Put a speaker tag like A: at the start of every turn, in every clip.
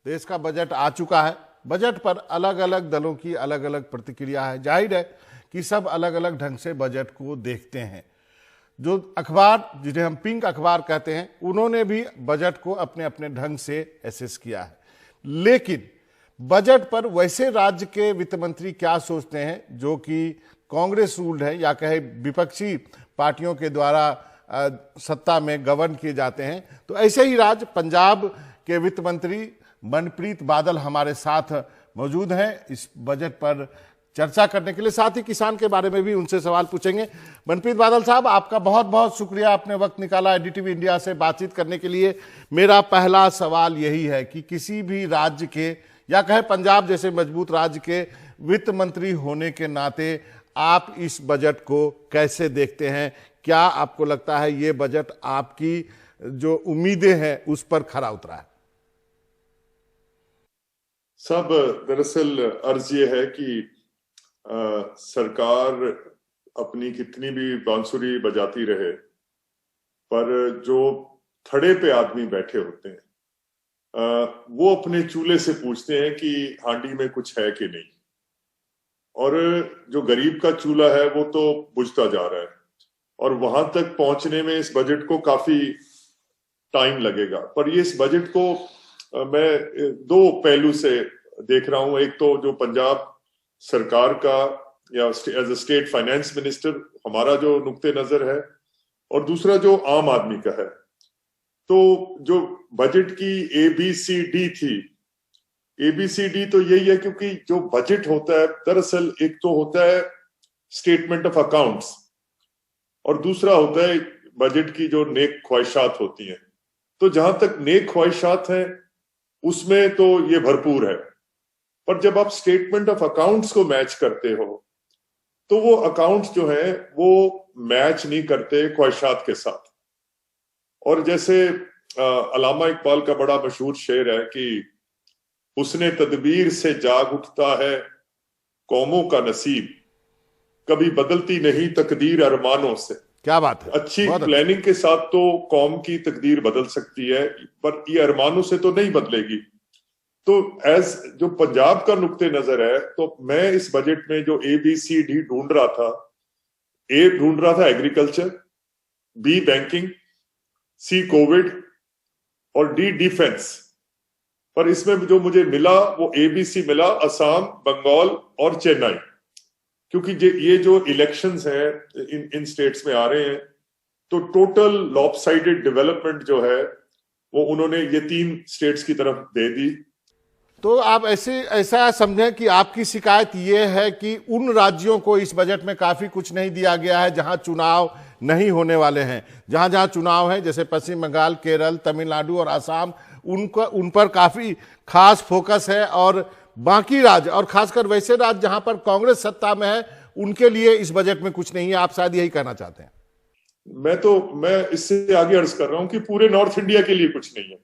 A: देश का बजट आ चुका है। बजट पर अलग अलग दलों की अलग अलग प्रतिक्रिया है। जाहिर है कि सब अलग अलग ढंग से बजट को देखते हैं। जो अखबार, जिन्हें हम पिंक अखबार कहते हैं, उन्होंने भी बजट को अपने अपने ढंग से एसेस किया है। लेकिन बजट पर वैसे राज्य के वित्त मंत्री क्या सोचते हैं जो कि कांग्रेस रूल्ड है या कहे विपक्षी पार्टियों के द्वारा सत्ता में गवर्न किए जाते हैं, तो ऐसे ही राज्य पंजाब के वित्त मंत्री मनप्रीत बादल हमारे साथ मौजूद हैं इस बजट पर चर्चा करने के लिए। साथ ही किसान के बारे में भी उनसे सवाल पूछेंगे। मनप्रीत बादल साहब, आपका बहुत बहुत शुक्रिया, आपने वक्त निकाला एनडीटीवी इंडिया से बातचीत करने के लिए। मेरा पहला सवाल यही है कि किसी भी राज्य के या कहे पंजाब जैसे मजबूत राज्य के वित्त मंत्री होने के नाते आप इस बजट को कैसे देखते हैं? क्या आपको लगता है ये बजट आपकी जो उम्मीदें हैं उस पर खरा उतरा है?
B: सब दरअसल अर्ज ये है कि सरकार अपनी कितनी भी बांसुरी बजाती रहे, पर जो थड़े पे आदमी बैठे होते हैं वो अपने चूल्हे से पूछते हैं कि हांडी में कुछ है कि नहीं। और जो गरीब का चूल्हा है वो तो बुझता जा रहा है, और वहां तक पहुंचने में इस बजट को काफी टाइम लगेगा। पर ये इस बजट को मैं दो पहलू से देख रहा हूं। एक तो जो पंजाब सरकार का या as a state finance minister हमारा जो नुक्ते नजर है, और दूसरा जो आम आदमी का है। तो जो बजट की ABCD थी, ABCD तो यही है, क्योंकि जो बजट होता है दरअसल एक तो होता है स्टेटमेंट ऑफ अकाउंट्स, और दूसरा होता है बजट की जो नेक ख्वाहिशात होती हैं। तो जहां तक नेक ख्वाहिशात हैं उसमें तो ये भरपूर है, पर जब आप स्टेटमेंट ऑफ अकाउंट्स को मैच करते हो तो वो अकाउंट्स जो है वो मैच नहीं करते ख्वाहिशात के साथ। और जैसे अल्लामा इकबाल का बड़ा मशहूर शेर है कि उसने तदबीर से जाग उठता है कौमों का नसीब, कभी बदलती नहीं तकदीर अरमानों से।
A: क्या बात है!
B: अच्छी प्लानिंग के साथ तो कौम की तकदीर बदल सकती है, पर ये अरमानों से तो नहीं बदलेगी। तो एज जो पंजाब का नुक्ते नजर है, तो मैं इस बजट में जो ABCD ढूंढ रहा था, A ढूंढ रहा था agriculture, B banking, C Covid और D डिफेंस। पर इसमें जो मुझे मिला वो ABC मिला, असम, बंगाल और चेन्नई। क्योंकि ये जो इलेक्शंस हैं इन स्टेट्स में आ रहे हैं, तो टोटल लॉपसाइडेड डेवलपमेंट जो है वो उन्होंने ये 3 स्टेट्स की तरफ दे दी।
A: तो आप ऐसा समझें कि आपकी शिकायत ये है कि उन राज्यों को इस बजट में काफी कुछ नहीं दिया गया है जहां चुनाव नहीं होने वाले हैं। जहां जहां चुनाव है, जैसे पश्चिम बंगाल, केरल, तमिलनाडु और असम, उन पर काफी खास फोकस है, और बाकी राज्य और खासकर वैसे राज्य जहां पर कांग्रेस सत्ता में है उनके लिए इस बजट में कुछ नहीं है। आप शायद यही कहना चाहते हैं।
B: मैं इससे आगे अर्ज कर रहा हूं कि पूरे नॉर्थ इंडिया के लिए कुछ नहीं है।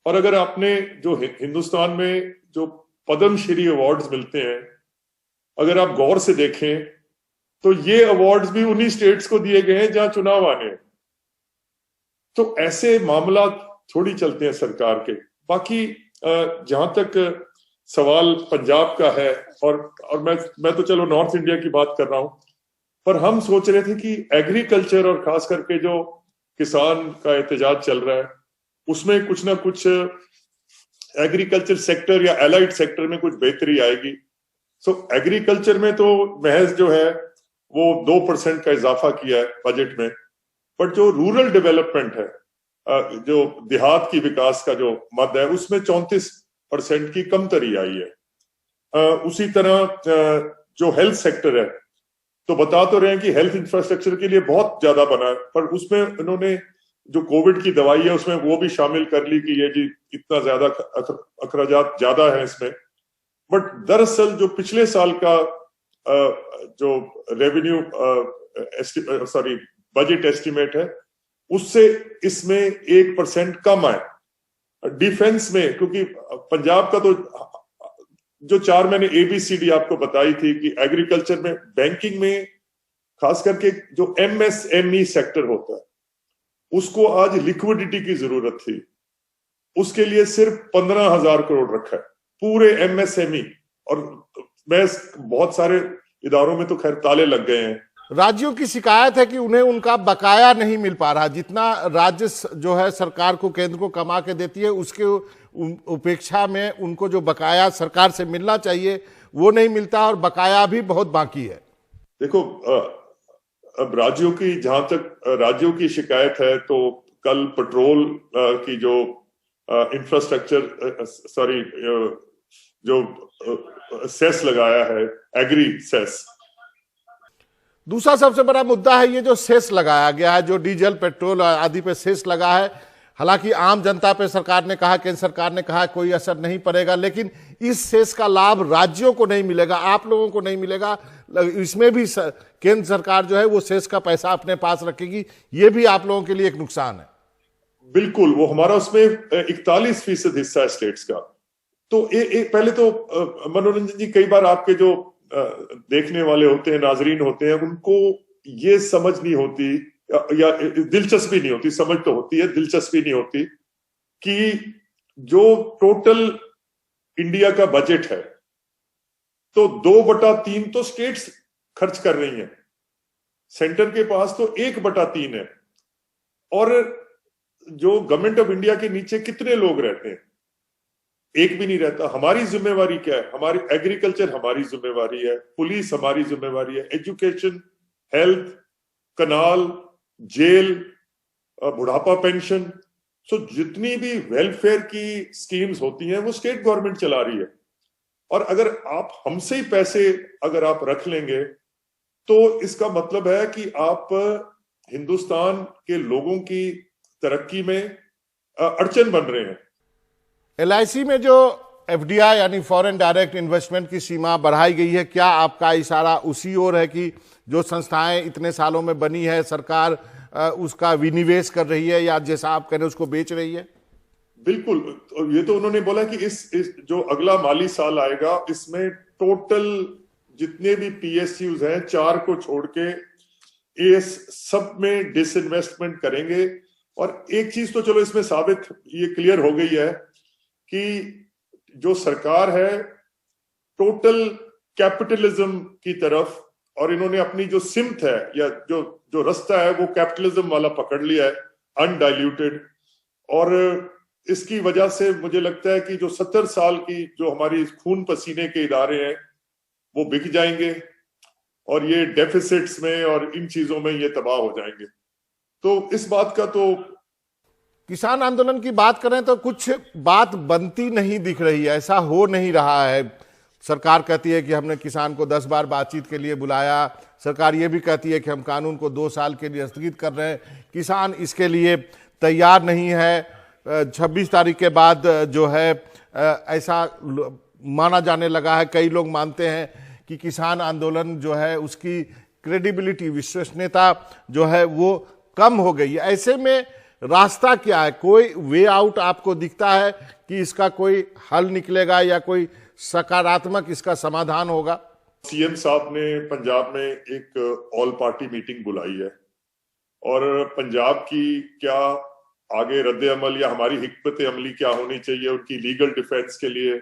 B: और अगर आपने जो हिंदुस्तान में जो पद्मश्री अवार्ड्स मिलते हैं, अगर आप गौर से देखें तो ये अवार्ड्स भी उन्हीं स्टेट्स को दिए गए हैं जहां चुनाव आने हैं। तो ऐसे मामला थोड़ी चलते हैं सरकार के। बाकी जहां तक सवाल पंजाब का है, और मैं तो चलो नॉर्थ इंडिया की बात कर रहा हूं, पर हम सोच रहे थे कि एग्रीकल्चर और खास करके जो किसान का एहतजाज चल रहा है उसमें कुछ ना कुछ एग्रीकल्चर सेक्टर या एलाइड सेक्टर में कुछ बेहतरी आएगी। सो एग्रीकल्चर में तो महज जो है वो 2% का इजाफा किया है बजट में, बट जो रूरल डेवलपमेंट है, जो देहात की विकास का जो मद है, उसमें 34% की कमतरी आई है। उसी तरह जो हेल्थ सेक्टर है, तो बता तो रहे हैं कि हेल्थ इंफ्रास्ट्रक्चर के लिए बहुत ज्यादा बना है, पर उसमें उन्होंने जो कोविड की दवाई है उसमें वो भी शामिल कर ली कि ये जी इतना ज्यादा अखराजात ज्यादा है इसमें। बट दरअसल जो पिछले साल का जो रेवेन्यू बजट एस्टिमेट है उससे इसमें 1% कम है। डिफेंस में, क्योंकि पंजाब का तो जो 4 मैंने ABCD आपको बताई थी कि एग्रीकल्चर में, बैंकिंग में, खास करके जो MSME सेक्टर होता है उसको आज लिक्विडिटी की जरूरत थी। उसके लिए सिर्फ 15,000 करोड़ रखा है पूरे एमएसएमई। और मैं बहुत सारे इदारों में तो खैर ताले लग गए हैं।
A: राज्यों की शिकायत है कि उन्हें उनका बकाया नहीं मिल पा रहा, जितना राज्य जो है सरकार को, केंद्र को कमा के देती है, उसके उपेक्षा में उनको जो बकाया सरकार से मिलना चाहिए वो नहीं मिलता, और बकाया भी बहुत बाकी है।
B: देखो, अब राज्यों की, जहां तक राज्यों की शिकायत है, तो कल पेट्रोल की जो इंफ्रास्ट्रक्चर सॉरी जो सेस लगाया है, एग्री सेस,
A: दूसरा सबसे बड़ा मुद्दा है ये जो सेस लगाया गया है, जो डीजल पेट्रोल आदि पे सेस लगा है। हालांकि आम जनता पे सरकार ने कहा, केंद्र सरकार ने कहा कोई असर नहीं पड़ेगा, लेकिन इस सेस का लाभ राज्यों को नहीं मिलेगा, आप लोगों को नहीं मिलेगा। इसमें भी केंद्र सरकार जो है वो सेस का पैसा अपने पास रखेगी, ये भी आप लोगों के लिए एक नुकसान है।
B: बिल्कुल, वो हमारा उसमें 41% हिस्सा है स्टेट्स का। तो पहले तो मनोरंजन जी, कई बार आपके जो देखने वाले होते हैं, नाजरीन होते हैं, उनको ये समझ नहीं होती या दिलचस्पी नहीं होती, समझ तो होती है, दिलचस्पी नहीं होती कि जो टोटल इंडिया का बजट है तो 2/3 तो स्टेट्स खर्च कर रही हैं, सेंटर के पास तो 1/3 है। और जो गवर्नमेंट ऑफ इंडिया के नीचे कितने लोग रहते हैं? एक भी नहीं रहता। हमारी जिम्मेवारी क्या है? हमारी एग्रीकल्चर हमारी जिम्मेवारी है, पुलिस हमारी जिम्मेवारी है, एजुकेशन, हेल्थ, कनाल, जेल, बुढ़ापा पेंशन, सो जितनी भी वेलफेयर की स्कीम्स होती हैं वो स्टेट गवर्नमेंट चला रही है। और अगर आप हमसे ही पैसे अगर आप रख लेंगे तो इसका मतलब है कि आप हिंदुस्तान के लोगों की तरक्की में अड़चन बन रहे हैं।
A: LIC में जो FDI यानी फॉरेन डायरेक्ट इन्वेस्टमेंट की सीमा बढ़ाई गई है, क्या आपका इशारा उसी ओर है कि जो संस्थाएं इतने सालों में बनी है सरकार उसका विनिवेश कर रही है, या जैसा आप कह रहे हैं उसको बेच रही है?
B: बिल्कुल, ये तो उन्होंने बोला कि इस जो अगला माली साल आएगा इसमें टोटल जितने भी PSUs हैं, 4 को छोड़ के इस सब में डिसइन्वेस्टमेंट करेंगे। और एक चीज तो चलो इसमें साबित ये क्लियर हो गई है कि जो सरकार है टोटल कैपिटलिज्म की तरफ, और इन्होंने अपनी जो सिमत है या जो रास्ता है वो कैपिटलिज्म वाला पकड़ लिया है, अनडाइल्यूटेड। और इसकी वजह से मुझे लगता है कि जो 70 साल की जो हमारी खून पसीने के इदारे हैं वो बिक जाएंगे, और ये डेफिसिट्स में और इन चीजों में ये तबाह हो जाएंगे। तो इस बात का तो
A: किसान आंदोलन की बात करें तो कुछ बात बनती नहीं दिख रही है, ऐसा हो नहीं रहा है। सरकार कहती है कि हमने किसान को 10 बार बातचीत के लिए बुलाया, सरकार ये भी कहती है कि हम कानून को 2 साल के लिए स्थगित कर रहे हैं, किसान इसके लिए तैयार नहीं है। 26 तारीख के बाद जो है ऐसा माना जाने लगा है, कई लोग मानते हैं कि किसान आंदोलन जो है उसकी क्रेडिबिलिटी, विश्वसनीयता जो है वो कम हो गई है। ऐसे में रास्ता क्या है? कोई वे आउट आपको दिखता है कि इसका कोई हल निकलेगा या कोई सकारात्मक इसका समाधान होगा?
B: सीएम साहब ने पंजाब में एक ऑल पार्टी मीटिंग बुलाई है, और पंजाब की क्या आगे रद्द अमल या हमारी हिकमत अमली क्या होनी चाहिए उनकी लीगल डिफेंस के लिए,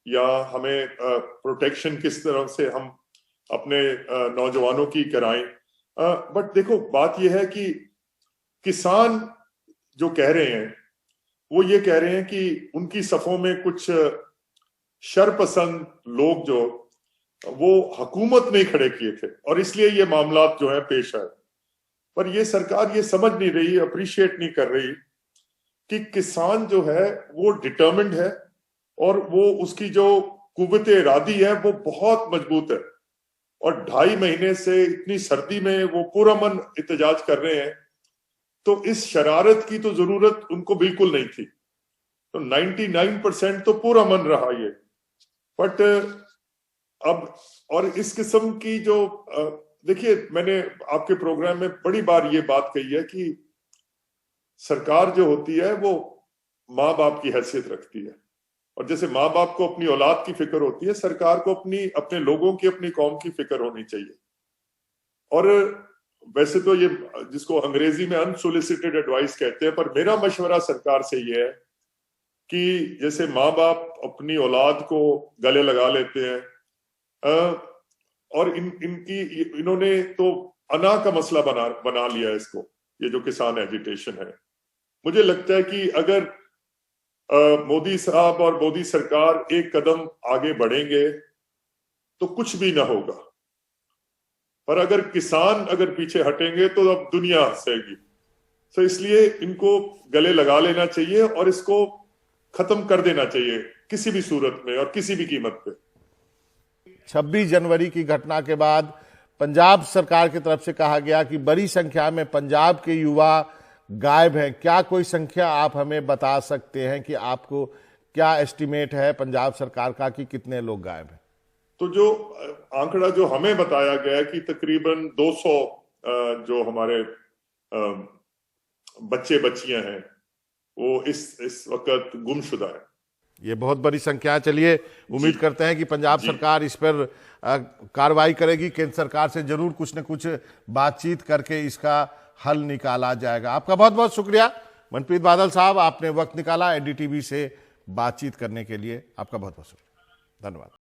B: या हमें प्रोटेक्शन किस तरह से हम अपने नौजवानों की कराएं। बट देखो, बात यह है कि किसान जो कह रहे हैं वो ये कह रहे हैं कि उनकी सफों में कुछ शरपसंद लोग जो वो हुकूमत में खड़े किए थे, और इसलिए ये मामला जो है पेश आए। पर ये सरकार ये समझ नहीं रही, अप्रिशिएट नहीं कर रही कि किसान जो है वो डिटर्मिन्ड है, और वो उसकी जो कुव्वत इरादी है वो बहुत मजबूत है। और 2.5 महीने से इतनी सर्दी में वो पूरा मन एहतजाज कर रहे हैं, तो इस शरारत की तो जरूरत उनको बिल्कुल नहीं थी। तो 99% तो पूरा मन रहा ये। बट अब और इस किस्म की जो देखिए, मैंने आपके प्रोग्राम में बड़ी बार ये बात कही है कि सरकार जो होती है वो माँ बाप की हैसियत रखती है, और जैसे माँ बाप को अपनी औलाद की फिक्र होती है, सरकार को अपने लोगों की, अपनी कौम की फिक्र होनी चाहिए। और वैसे तो ये जिसको अंग्रेजी में अनसोलिसिटेड एडवाइस कहते हैं, पर मेरा मशवरा सरकार से ये है कि जैसे माँ बाप अपनी औलाद को गले लगा लेते हैं, और इन्होंने तो अना का मसला बना लिया है इसको, ये जो किसान एजिटेशन है। मुझे लगता है कि अगर मोदी साहब और मोदी सरकार एक कदम आगे बढ़ेंगे तो कुछ भी ना होगा, पर अगर किसान अगर पीछे हटेंगे तो अब दुनिया हंसेगी। तो इसलिए इनको गले लगा लेना चाहिए और इसको खत्म कर देना चाहिए किसी भी सूरत में और किसी भी कीमत पे।
A: 26 जनवरी की घटना के बाद पंजाब सरकार की तरफ से कहा गया कि बड़ी संख्या में पंजाब के युवा गायब हैं। क्या कोई संख्या आप हमें बता सकते हैं कि आपको क्या एस्टिमेट है पंजाब सरकार का कि कितने लोग गायब हैं?
B: तो जो आंकड़ा जो हमें बताया गया है कि तकरीबन 200 जो हमारे बच्चे बच्चियां हैं वो इस वक्त गुमशुदा है।
A: ये बहुत बड़ी संख्या है। चलिए उम्मीद करते हैं कि पंजाब सरकार इस पर कार्रवाई करेगी। केंद्र सरकार से जरूर कुछ न कुछ बातचीत करके इसका हल निकाला जाएगा। आपका बहुत बहुत शुक्रिया मनप्रीत बादल साहब, आपने वक्त निकाला एनडीटीवी से बातचीत करने के लिए। आपका बहुत बहुत शुक्रिया, धन्यवाद।